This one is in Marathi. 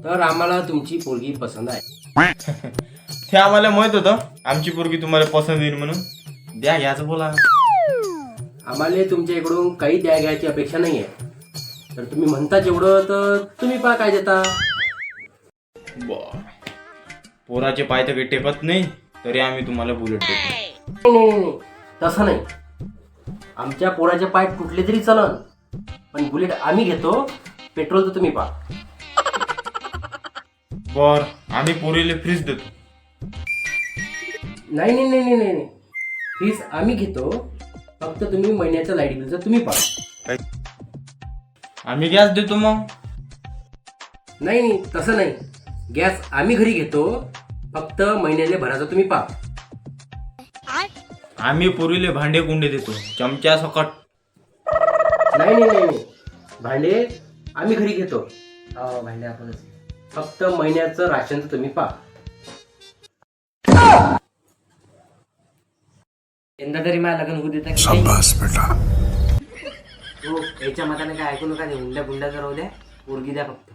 तर आम्हाला तुमची पोरगी पसंत आहे. ते आम्हाला माहित होतं आमची पोरगी तुम्हाला पसंत येईल म्हणून. द्या घ्यायचं बोला. आम्हाला तुमच्या इकडून काही घ्यायची अपेक्षा नाही आहे. तर तुम्ही म्हणता जेवढं तर तुम्ही पहा काय देता. बर, पोराचे पाय तर काही टेकत नाही तरी आम्ही तुम्हाला बुलेट देतो. नाही, तसं नाही. आमच्या पोराचे पाय तुटले तरी चलन, पण बुलेट आम्ही घेतो. पेट्रोल तर तुम्ही पहा. बर, आम्ही पोरीले फ्रीज देतो. नाही नाही नाही नाही नाही, फीस आम्ही घेतो. फक्त तुम्ही महिन्याचं लाईट बिलचं तुम्ही पहा. आम्ही गॅस देतो मग. नाही नाही, तसं नाही. गॅस आम्ही घरी घेतो. फक्त महिन्याले भराचं तुम्ही पहा. आम्ही पोरीले भांडे कुंडे देतो, चमच्या सकट. नाही नाही नाही नाही, भांडे आम्ही घरी घेतो. भांडे आपणच. फक्त महिन्याचं राशनचं तुम्ही पहा. यंदा तरी मला लग्न होऊ देता की हो, याच्या मताने काय ऐकू नका. हुंड्या गुंड्याचं राहू द्या, पोरगी द्या फक्त.